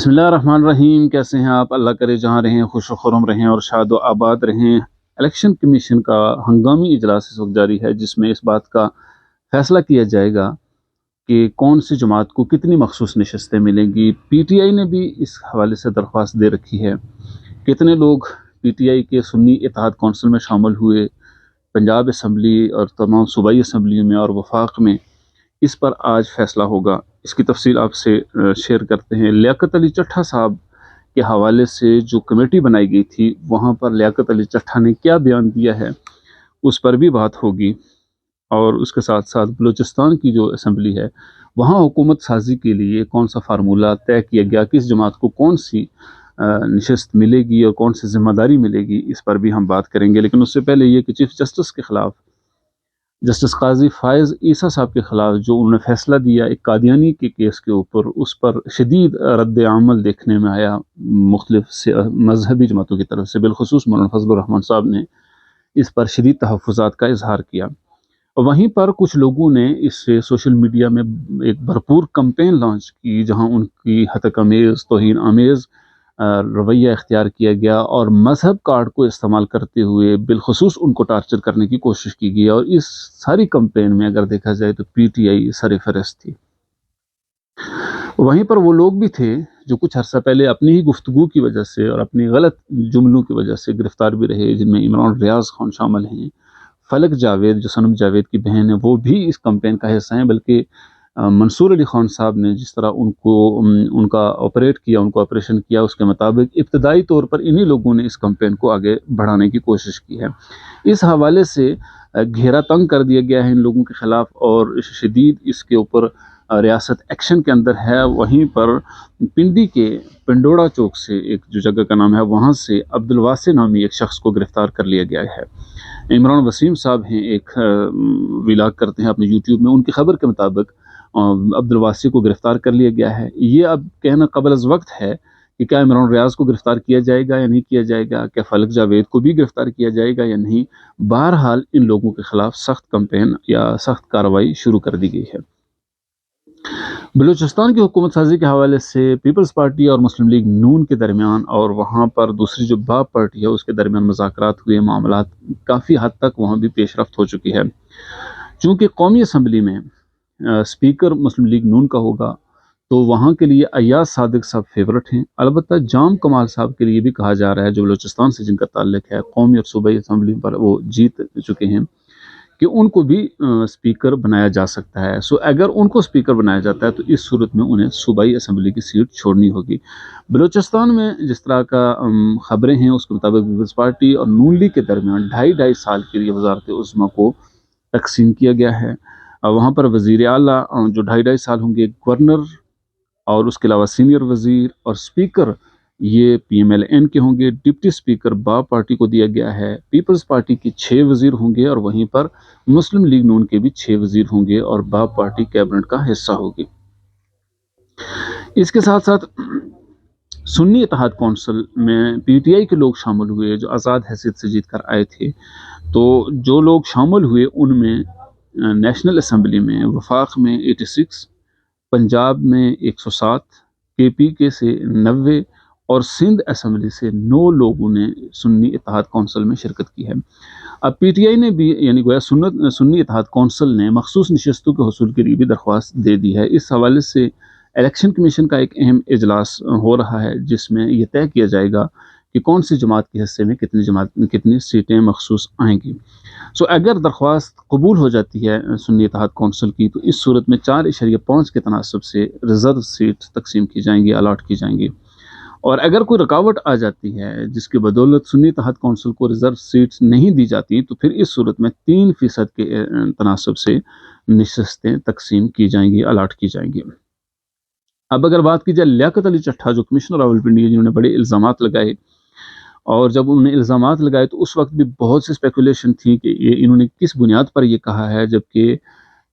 بسم اللہ الرحمن الرحیم، کیسے ہیں آپ؟ اللہ کرے جہاں رہیں خوش و خرم رہیں اور شاد و آباد رہیں۔ الیکشن کمیشن کا ہنگامی اجلاس اس وقت جاری ہے، جس میں اس بات کا فیصلہ کیا جائے گا کہ کون سی جماعت کو کتنی مخصوص نشستیں ملیں گی۔ پی ٹی آئی نے بھی اس حوالے سے درخواست دے رکھی ہے۔ کتنے لوگ پی ٹی آئی کے سنی اتحاد کونسل میں شامل ہوئے، پنجاب اسمبلی اور تمام صوبائی اسمبلیوں میں اور وفاق میں، اس پر آج فیصلہ ہوگا۔ اس کی تفصیل آپ سے شیئر کرتے ہیں۔ لیاقت علی چٹھا صاحب کے حوالے سے جو کمیٹی بنائی گئی تھی، وہاں پر لیاقت علی چٹھا نے کیا بیان دیا ہے، اس پر بھی بات ہوگی۔ اور اس کے ساتھ ساتھ بلوچستان کی جو اسمبلی ہے، وہاں حکومت سازی کے لیے کون سا فارمولہ طے کیا گیا، کس جماعت کو کون سی نشست ملے گی اور کون سی ذمہ داری ملے گی، اس پر بھی ہم بات کریں گے۔ لیکن اس سے پہلے یہ کہ چیف جسٹس کے خلاف، جسٹس قاضی فائز عیسیٰ صاحب کے خلاف جو انہوں نے فیصلہ دیا ایک قادیانی کے کیس کے اوپر، اس پر شدید رد عمل دیکھنے میں آیا مختلف مذہبی جماعتوں کی طرف سے۔ بالخصوص مولانا فضل الرحمان صاحب نے اس پر شدید تحفظات کا اظہار کیا، اور وہیں پر کچھ لوگوں نے اس سے سوشل میڈیا میں ایک بھرپور کمپین لانچ کی، جہاں ان کی ہتک امیز، توہین آمیز رویہ اختیار کیا گیا اور مذہب کارڈ کو استعمال کرتے ہوئے بالخصوص ان کو ٹارچر کرنے کی کوشش کی گئی۔ اور اس ساری کمپین میں اگر دیکھا جائے تو پی ٹی آئی سر فہرست تھی۔ وہیں پر وہ لوگ بھی تھے جو کچھ عرصہ پہلے اپنی ہی گفتگو کی وجہ سے اور اپنی غلط جملوں کی وجہ سے گرفتار بھی رہے، جن میں عمران ریاض خان شامل ہیں۔ فلک جاوید جو صنم جاوید کی بہن ہے، وہ بھی اس کمپین کا حصہ ہیں، بلکہ منصور علی خان صاحب نے جس طرح ان کا آپریٹ کیا، ان کو آپریشن کیا، اس کے مطابق ابتدائی طور پر انہی لوگوں نے اس کمپین کو آگے بڑھانے کی کوشش کی ہے۔ اس حوالے سے گھیرا تنگ کر دیا گیا ہے ان لوگوں کے خلاف، اور شدید اس کے اوپر ریاست ایکشن کے اندر ہے۔ وہیں پر پنڈی کے پنڈوڑا چوک سے، ایک جو جگہ کا نام ہے، وہاں سے عبدالواسع نامی ایک شخص کو گرفتار کر لیا گیا ہے۔ عمران وسیم صاحب ہیں، ایک ولاگ کرتے ہیں اپنے یوٹیوب میں، ان کی خبر کے مطابق عبدالواسع کو گرفتار کر لیا گیا ہے۔ یہ اب کہنا قبل از وقت ہے کہ کیا عمران ریاض کو گرفتار کیا جائے گا یا نہیں کیا جائے گا، کیا فلک جاوید کو بھی گرفتار کیا جائے گا یا نہیں۔ بہرحال ان لوگوں کے خلاف سخت کمپین یا سخت کارروائی شروع کر دی گئی ہے۔ بلوچستان کی حکومت سازی کے حوالے سے پیپلز پارٹی اور مسلم لیگ نون کے درمیان، اور وہاں پر دوسری جو باب پارٹی ہے اس کے درمیان مذاکرات ہوئے، معاملات کافی حد تک وہاں بھی پیش رفت ہو چکی ہے۔ چونکہ قومی اسمبلی میں اسپیکر مسلم لیگ نون کا ہوگا، تو وہاں کے لیے ایاز صادق صاحب فیورٹ ہیں۔ البتہ جام کمال صاحب کے لیے بھی کہا جا رہا ہے، جو بلوچستان سے جن کا تعلق ہے، قومی اور صوبائی اسمبلی پر وہ جیت چکے ہیں، کہ ان کو بھی اسپیکر بنایا جا سکتا ہے۔ اگر ان کو اسپیکر بنایا جاتا ہے تو اس صورت میں انہیں صوبائی اسمبلی کی سیٹ چھوڑنی ہوگی۔ بلوچستان میں جس طرح کا خبریں ہیں، اس کے مطابق پیپلز پارٹی اور نون لیگ کے درمیان 2.5 سال کے لیے وزارت عظمیٰ کو تقسیم کیا گیا ہے۔ وہاں پر وزیر اعلیٰ جو 2.5 سال ہوں گے، گورنر اور اس کے علاوہ سینئر وزیر اور اسپیکر یہ پی ایم ایل این کے ہوں گے۔ ڈپٹی اسپیکر باب پارٹی کو دیا گیا ہے۔ پیپلز پارٹی کے 6 وزیر ہوں گے، اور وہیں پر مسلم لیگ نون کے بھی 6 وزیر ہوں گے، اور باب پارٹی کیبنٹ کا حصہ ہوگی۔ اس کے ساتھ ساتھ سنی اتحاد کونسل میں پی ٹی آئی کے لوگ شامل ہوئے جو آزاد حیثیت سے جیت کر آئے تھے۔ تو جو لوگ شامل ہوئے ان میں نیشنل اسمبلی میں وفاق میں 86، پنجاب میں 107، کے پی کے سے 90 اور سندھ اسمبلی سے 9 لوگوں نے سنی اتحاد کونسل میں شرکت کی ہے۔ اب پی ٹی آئی نے بھی، یعنی گویا سنی اتحاد کونسل نے مخصوص نشستوں کے حصول کے لیے بھی درخواست دے دی ہے۔ اس حوالے سے الیکشن کمیشن کا ایک اہم اجلاس ہو رہا ہے، جس میں یہ طے کیا جائے گا کہ کون سی جماعت کے حصے میں کتنی سیٹیں مخصوص آئیں گی۔ اگر درخواست قبول ہو جاتی ہے سنی اتحاد کونسل کی، تو اس صورت میں 4.5 کے تناسب سے ریزرو سیٹ تقسیم کی جائیں گی، الاٹ کی جائیں گی۔ اور اگر کوئی رکاوٹ آ جاتی ہے جس کی بدولت سنی اتحاد کونسل کو ریزرو سیٹس نہیں دی جاتی، تو پھر اس صورت میں 3% کے تناسب سے نشستیں تقسیم کی جائیں گی، الاٹ کی جائیں گی۔ اب اگر بات کی جائے لیاقت علی چٹھا جو کمشنر راولپنڈی ہے، جنہوں نے بڑے الزامات لگائے، اور جب انہوں نے الزامات لگائے تو اس وقت بھی بہت سی اسپیکولیشن تھی کہ انہوں نے کس بنیاد پر یہ کہا ہے، جبکہ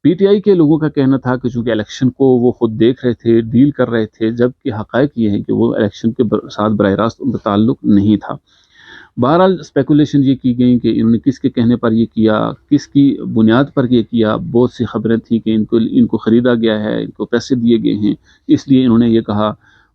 پی ٹی آئی کے لوگوں کا کہنا تھا کہ چونکہ الیکشن کو وہ خود دیکھ رہے تھے، ڈیل کر رہے تھے، جبکہ حقائق یہ ہے کہ وہ الیکشن کے ساتھ براہ راست ان کا تعلق نہیں تھا۔ بہرحال اسپیکولیشن یہ کی گئی کہ انہوں نے کس کے کہنے پر یہ کیا، کس کی بنیاد پر یہ کیا۔ بہت سی خبریں تھیں کہ ان کو خریدا گیا ہے، ان کو پیسے دیے گئے ہیں، اس لیے انہوں نے یہ کہا۔